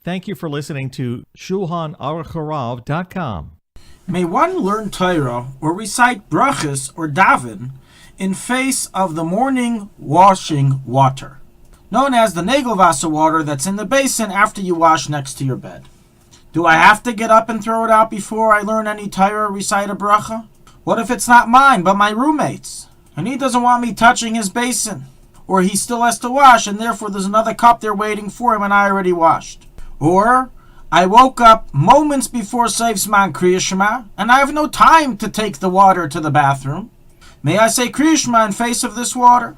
Thank you for listening to Shulchanaruchharav.com. May one learn Torah or recite brachas or daven in face of the morning washing water, known as the Nagelwasser water that's in the basin after you wash next to your bed. Do I have to get up and throw it out before I learn any Torah or recite a bracha? What if it's not mine, but my roommate's, and he doesn't want me touching his basin? Or he still has to wash, and therefore there's another cup there waiting for him, and I already washed. Or I woke up moments before Seif Zman Kriya Shema, and I have no time to take the water to the bathroom. May I say Kriya Shema in face of this water?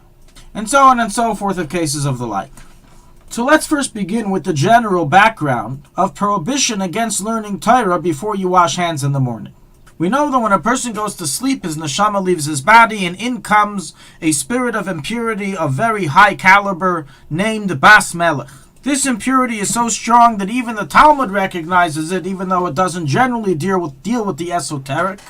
And so on and so forth of cases of the like. So let's first begin with the general background of prohibition against learning Torah before you wash hands in the morning. We know that when a person goes to sleep, his neshama leaves his body, and in comes a spirit of impurity of very high caliber named Bas Melech. This impurity is so strong that even the Talmud recognizes it, even though it doesn't generally deal with the esoteric,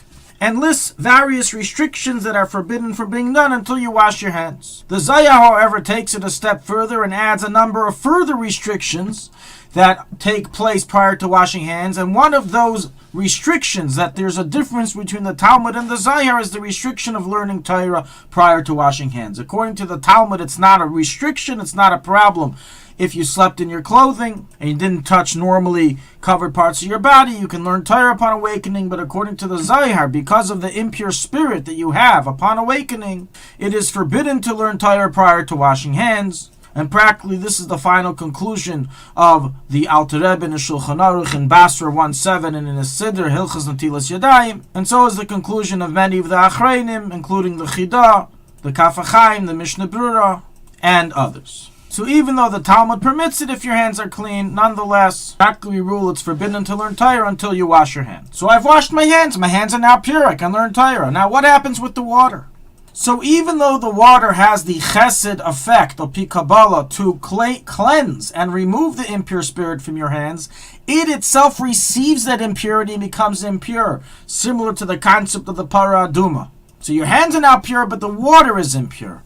and lists various restrictions that are forbidden from being done until you wash your hands. The Zayah, however, takes it a step further and adds a number of further restrictions that take place prior to washing hands, and one of those restrictions that there's a difference between the Talmud and the Zayah is the restriction of learning Torah prior to washing hands. According to the Talmud, it's not a restriction, it's not a problem. If you slept in your clothing and you didn't touch normally covered parts of your body, you can learn Torah upon awakening. But according to the Zohar, because of the impure spirit that you have upon awakening, it is forbidden to learn Torah prior to washing hands. And practically, this is the final conclusion of the Alter Rebbe in Shulchan Aruch in Basra 1.7 and in his Siddur Hilchos Natilas Yadayim. And so is the conclusion of many of the Achreinim, including the Chidah, the Kaf HaChaim, the Mishnah Brura, and others. So even though the Talmud permits it if your hands are clean, nonetheless, practically rule it's forbidden to learn Torah until you wash your hands. So I've washed my hands are now pure, I can learn Torah. Now what happens with the water? So even though the water has the chesed effect of Pi Kabbalah to cleanse and remove the impure spirit from your hands, it itself receives that impurity and becomes impure, similar to the concept of the Para Aduma. So your hands are now pure, but the water is impure.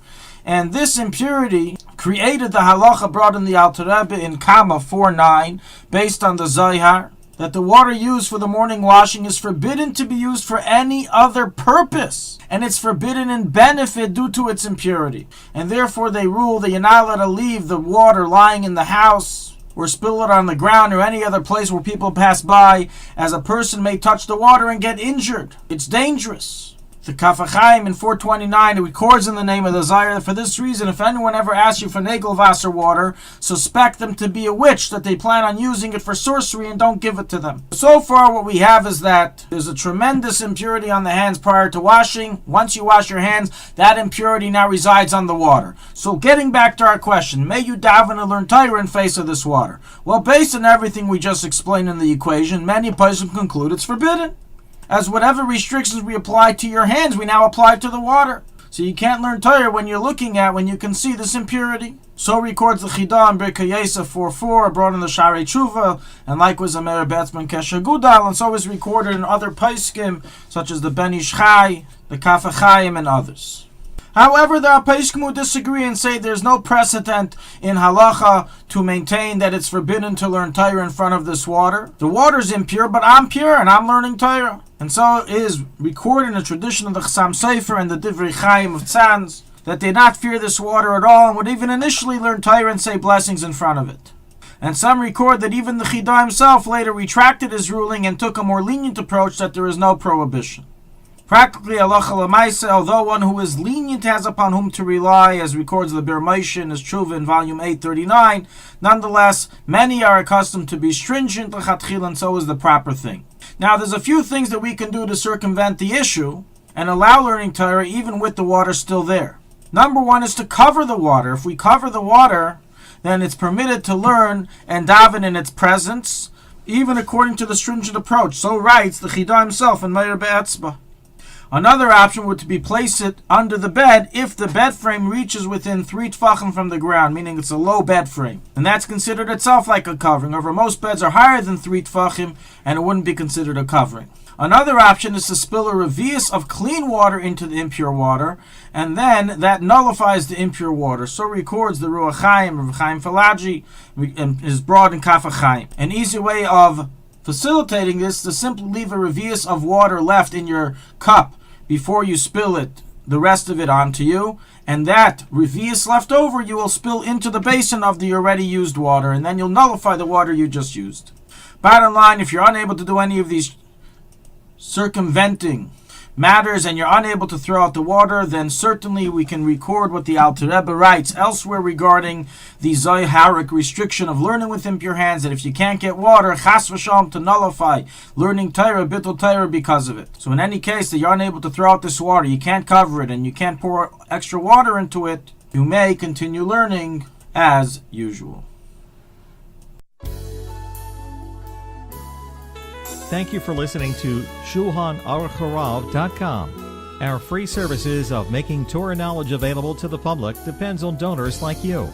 And this impurity created the halacha brought in the Alter Rebbe in Kama 4.9, based on the Zohar, that the water used for the morning washing is forbidden to be used for any other purpose, and it's forbidden in benefit due to its impurity. And therefore they rule that you're not allowed to leave the water lying in the house or spill it on the ground or any other place where people pass by, as a person may touch the water and get injured. It's dangerous. The Kaf HaChaim in 429, it records in the name of the Zayar, for this reason, if anyone ever asks you for Nagelwasser water, suspect them to be a witch, that they plan on using it for sorcery, and don't give it to them. So far what we have is that there's a tremendous impurity on the hands prior to washing. Once you wash your hands, that impurity now resides on the water. So getting back to our question, may you daven and learn Torah in face of this water? Well, based on everything we just explained in the equation, many persons conclude it's forbidden, as whatever restrictions we apply to your hands, we now apply to the water. So you can't learn Torah when you can see this impurity. So records the Chidah in Birkei Yosef 4.4, brought in the Sharei Tshuva, and likewise Amer Betzman Kesher Gudal, and so is recorded in other Paiskim, such as the Ben Ish Chai, the Kaf HaChaim, and others. However, there are Paiskim who disagree and say there's no precedent in halacha to maintain that it's forbidden to learn Torah in front of this water. The water's impure, but I'm pure and I'm learning Torah. And so it is recorded in the tradition of the Chassam Sofer and the Divrei Chaim of Tzanz that they did not fear this water at all and would even initially learn Torah and say blessings in front of it. And some record that even the Chidah himself later retracted his ruling and took a more lenient approach that there is no prohibition. Practically, halacha l'maaseh, although one who is lenient has upon whom to rely, as records the Bir Moshe in his Tshuva in volume 839, nonetheless, many are accustomed to be stringent l'chatchila, and so is the proper thing. Now, there's a few things that we can do to circumvent the issue and allow learning Torah even with the water still there. Number one is to cover the water. If we cover the water, then it's permitted to learn and daven in its presence, even according to the stringent approach. So writes the Chidah himself in Meir Be'etzba. Another option would be place it under the bed if the bed frame reaches within 3 tfachim from the ground, meaning it's a low bed frame. And that's considered itself like a covering. However, most beds are higher than 3 tfachim, and it wouldn't be considered a covering. Another option is to spill a revius of clean water into the impure water, and then that nullifies the impure water. So records the Ruach Chaim, Rav Chaim Falaji, and is brought in Kaf HaChaim. An easy way of facilitating this is to simply leave a revius of water left in your cup before you spill it, the rest of it onto you, and that revius left over you will spill into the basin of the already used water, and then you'll nullify the water you just used. Bottom line, if you're unable to do any of these circumventing matters and you're unable to throw out the water, then certainly we can record what the Alter Rebbe writes elsewhere regarding the Zoharic restriction of learning with impure hands, that if you can't get water, chas v'shalom, to nullify learning Torah, bittul Torah, because of it. So in any case that you're unable to throw out this water, you can't cover it, and you can't pour extra water into it, you may continue learning as usual. Thank you for listening to Shulchanaruchharav.com. Our free services of making Torah knowledge available to the public depends on donors like you.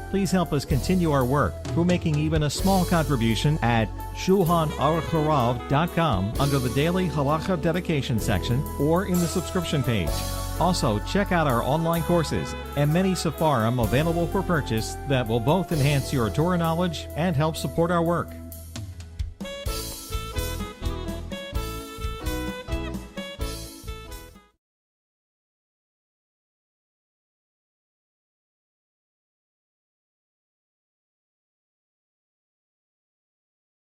Please help us continue our work through making even a small contribution at Shulchanaruchharav.com under the Daily Halacha Dedication section or in the subscription page. Also, check out our online courses and many sefarim available for purchase that will both enhance your Torah knowledge and help support our work.